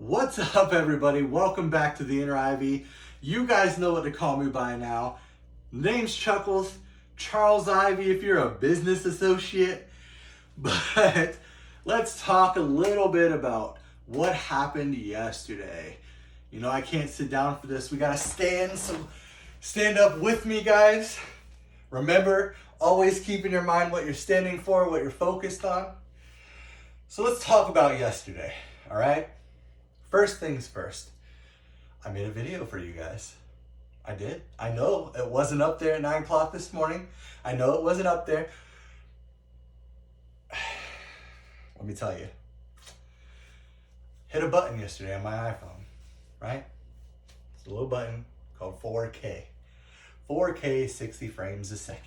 What's up, everybody? Welcome back to the Inner Ivy. You guys know what to call me by now. Name's Chuckles, Charles Ivy if you're a business associate. But let's talk a little bit about what happened yesterday. You know, I can't sit down for this. We gotta stand, so stand up with me, guys. Remember, always keep in your mind what you're standing for, what you're focused on. So let's talk about yesterday, all right? First things first, I made a video for you guys. I did. I know it wasn't up there at 9 o'clock this morning. I know it wasn't up there. Let me tell you. Hit a button yesterday on my iPhone, right? It's a little button called 4K. 4K 60 frames a second.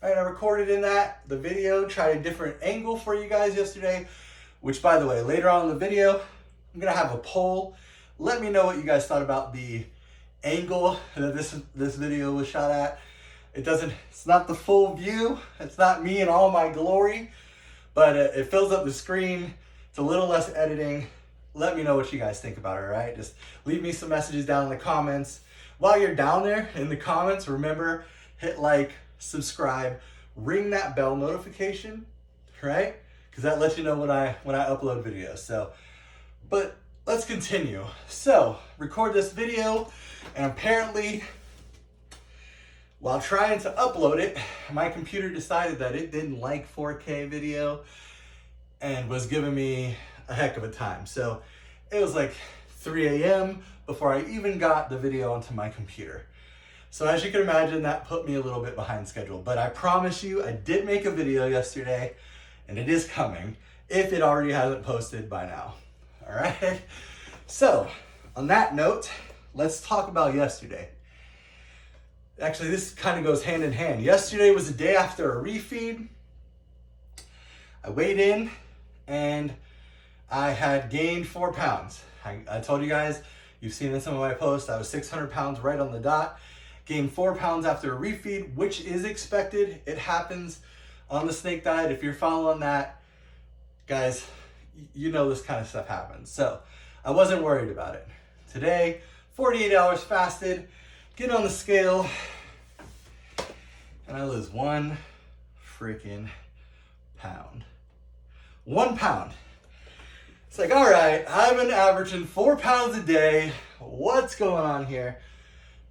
All right, I recorded in the video, tried a different angle for you guys yesterday, which, by the way, later on in the video, I'm gonna have a poll. Let me know what you guys thought about the angle that this video was shot at. It's not the full view. It's not me in all my glory, but it fills up the screen. It's a little less editing. Let me know what you guys think about it, all right? Just leave me some messages down in the comments. While you're down there in the comments, remember, hit like, subscribe, ring that bell notification, right? Because that lets you know when I upload videos. But let's continue. So, record this video, and apparently, while trying to upload it, my computer decided that it didn't like 4K video and was giving me a heck of a time. So, it was like 3 a.m. before I even got the video onto my computer. So as you can imagine, that put me a little bit behind schedule. But I promise you, I did make a video yesterday, and it is coming, if it already hasn't posted by now. All right? So, on that note, let's talk about yesterday. Actually, this kind of goes hand in hand. Yesterday was the day after a refeed. I weighed in, and I had gained 4 pounds. I told you guys, you've seen in some of my posts, I was 600 pounds right on the dot. Gained 4 pounds after a refeed, which is expected. It happens on the snake diet. If you're following that, guys, you know this kind of stuff happens. So I wasn't worried about it. Today, 48 hours fasted, get on the scale, and I lose 1 freaking pound. 1 pound. It's like, all right, I've been averaging 4 pounds a day. What's going on here?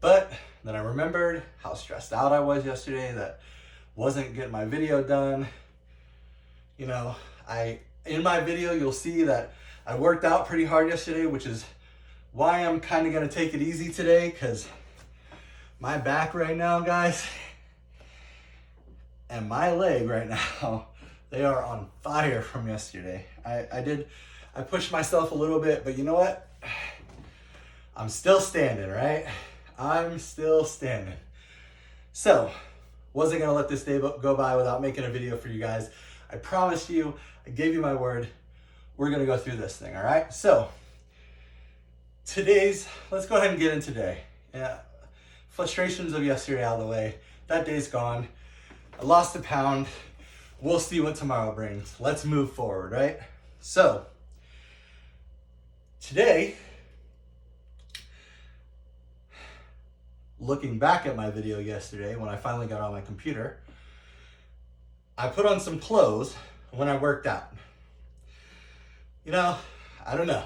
But then I remembered how stressed out I was yesterday, that wasn't getting my video done. You know, in my video, you'll see that I worked out pretty hard yesterday, which is why I'm kind of going to take it easy today, because my back right now, guys, and my leg right now, they are on fire from yesterday. I pushed myself a little bit, but you know what? I'm still standing, right? I'm still standing. So, wasn't gonna let this day go by without making a video for you guys. I promised you, I gave you my word, we're gonna go through this thing, all right? So, let's go ahead and get in today. Yeah, frustrations of yesterday out of the way. That day's gone. I lost a pound. We'll see what tomorrow brings. Let's move forward, right? So, today, looking back at my video yesterday when I finally got on my computer, I put on some clothes when I worked out. You know, I don't know.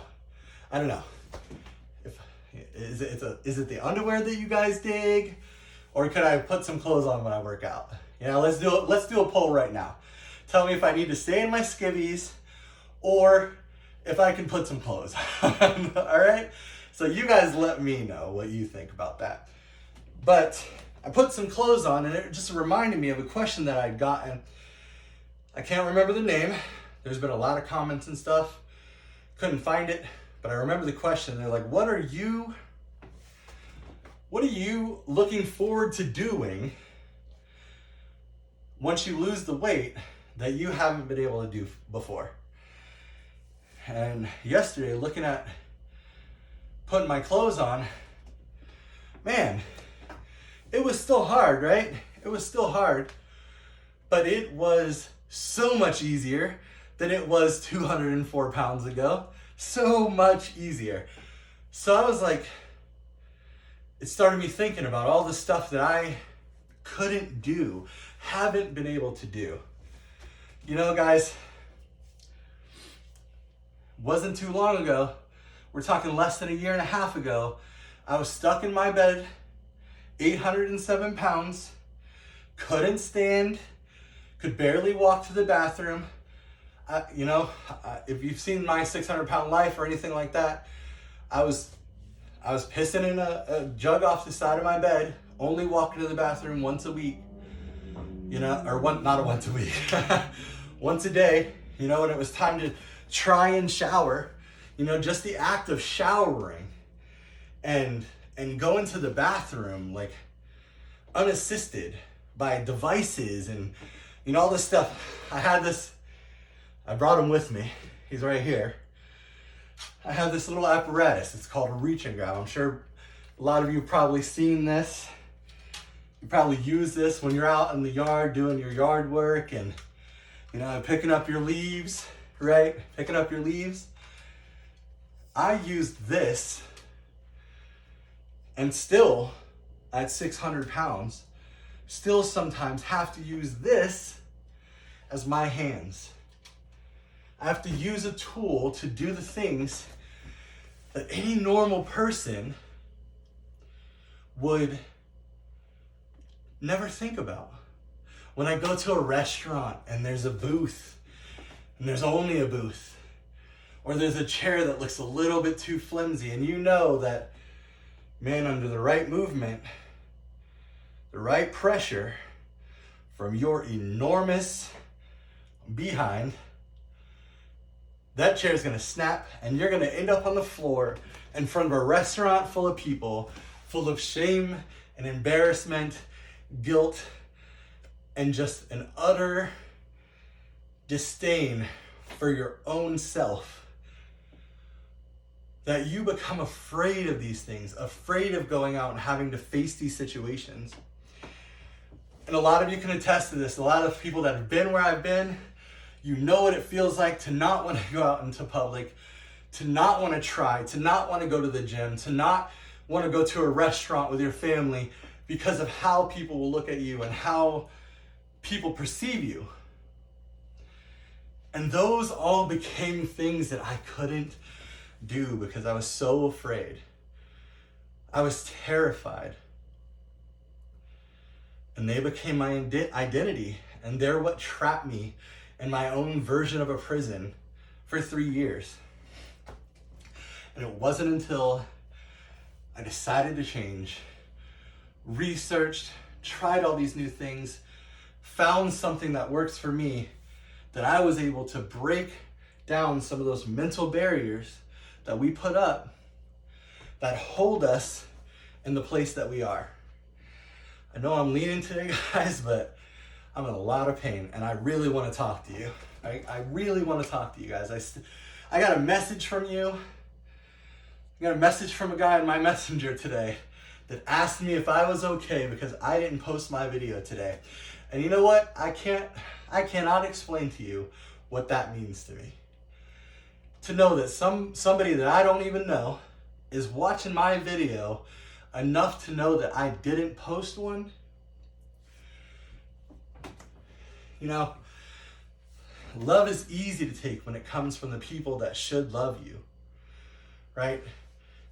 Is it the underwear that you guys dig, or could I put some clothes on when I work out? You know, let's do a poll right now. Tell me if I need to stay in my skivvies or if I can put some clothes on. All right? So you guys let me know what you think about that. But I put some clothes on, and it just reminded me of a question that I'd gotten. I can't remember the name. There's been a lot of comments and stuff. Couldn't find it, but I remember the question. They're like, what are you looking forward to doing once you lose the weight that you haven't been able to do before? And yesterday, looking at putting my clothes on, man, it was still hard, right? It was still hard, but it was so much easier than it was 204 pounds ago. So much easier. So I was like, it started me thinking about all the stuff that I couldn't do, haven't been able to do. You know, guys, wasn't too long ago, we're talking less than a year and a half ago, I was stuck in my bed, 807 pounds, couldn't stand, could barely walk to the bathroom. If you've seen my 600-pound life or anything like that, I was pissing in a jug off the side of my bed, only walking to the bathroom once a week, not once a week, once a day, when it was time to try and shower, just the act of showering and going to the bathroom, like unassisted by devices and, all this stuff. I brought him with me. He's right here. I have this little apparatus. It's called a reach and grab. I'm sure a lot of you have probably seen this. You probably use this when you're out in the yard doing your yard work and, picking up your leaves, right? Picking up your leaves. I used this and still at 600 pounds, still sometimes have to use this as my hands. I have to use a tool to do the things that any normal person would never think about. When I go to a restaurant and there's a booth, and there's only a booth, or there's a chair that looks a little bit too flimsy, and you know that, man, under the right movement, the right pressure from your enormous behind, that chair is going to snap and you're going to end up on the floor in front of a restaurant full of people, full of shame and embarrassment, guilt, and just an utter disdain for your own self. That you become afraid of these things, afraid of going out and having to face these situations. And a lot of you can attest to this. A lot of people that have been where I've been, you know what it feels like to not want to go out into public, to not want to try, to not want to go to the gym, to not want to go to a restaurant with your family because of how people will look at you and how people perceive you. And those all became things that I couldn't do because I was so afraid. I was terrified. And they became my identity, and they're what trapped me in my own version of a prison for 3 years. And it wasn't until I decided to change, researched, tried all these new things, found something that works for me, that I was able to break down some of those mental barriers that we put up that hold us in the place that we are. I know I'm leaning today, guys, but I'm in a lot of pain and I really want to talk to you. I really want to talk to you guys. I got a message from you. I got a message from a guy in my messenger today that asked me if I was okay because I didn't post my video today. And you know what? I cannot explain to you what that means to me. To know that somebody that I don't even know is watching my video enough to know that I didn't post one. Love is easy to take when it comes from the people that should love you, right?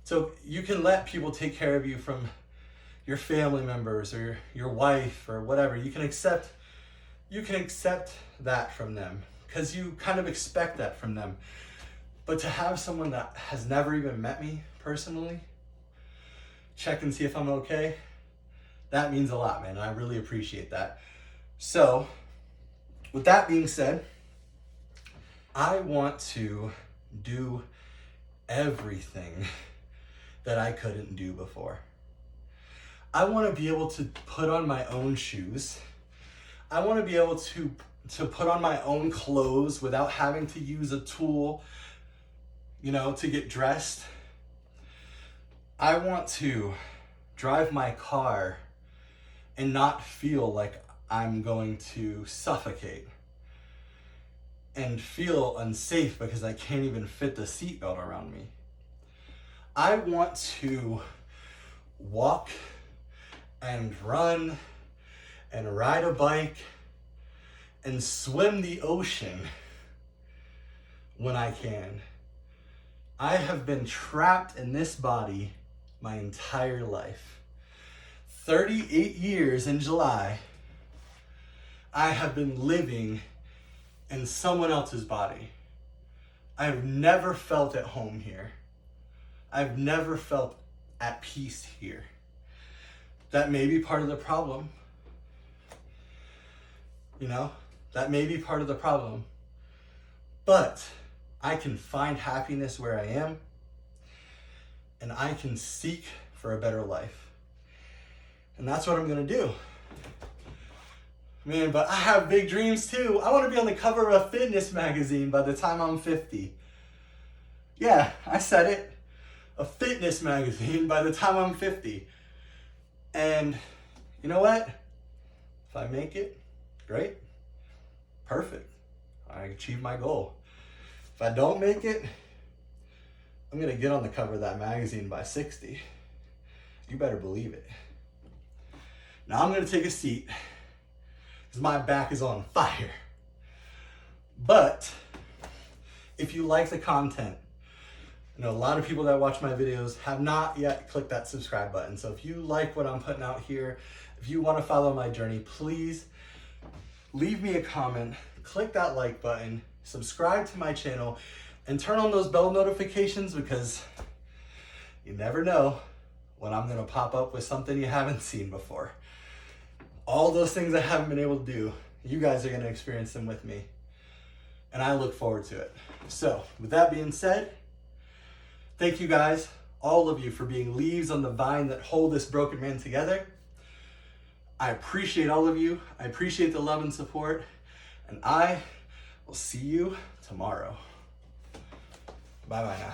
So you can let people take care of you from your family members or your wife or whatever. You can accept that from them because you kind of expect that from them. But to have someone that has never even met me personally, check and see if I'm okay, that means a lot, man. I really appreciate that. So, with that being said, I want to do everything that I couldn't do before. I want to be able to put on my own shoes. I want to be able to put on my own clothes without having to use a tool, to get dressed. I want to drive my car and not feel like I'm going to suffocate. and feel unsafe because I can't even fit the seatbelt around me. I want to walk and run and ride a bike and swim the ocean when I can. I have been trapped in this body my entire life. 38 years in July, I have been living in someone else's body. I have never felt at home here. I've never felt at peace here. That may be part of the problem. You know, that may be part of the problem. But I can find happiness where I am, and I can seek for a better life. And that's what I'm gonna do. Man, but I have big dreams too. I wanna be on the cover of a fitness magazine by the time I'm 50. Yeah, I said it. A fitness magazine by the time I'm 50. And you know what? If I make it, great. Perfect. I achieved my goal. If I don't make it, I'm gonna get on the cover of that magazine by 60. You better believe it. Now I'm gonna take a seat because my back is on fire. But if you like the content, I know a lot of people that watch my videos have not yet clicked that subscribe button. So if you like what I'm putting out here, if you want to follow my journey, please leave me a comment, click that like button, subscribe to my channel, and turn on those bell notifications because you never know when I'm gonna pop up with something you haven't seen before. All those things I haven't been able to do, you guys are gonna experience them with me. And I look forward to it. So with that being said, thank you guys, all of you, for being leaves on the vine that hold this broken man together. I appreciate all of you. I appreciate the love and support. And I will see you tomorrow. Bye-bye now.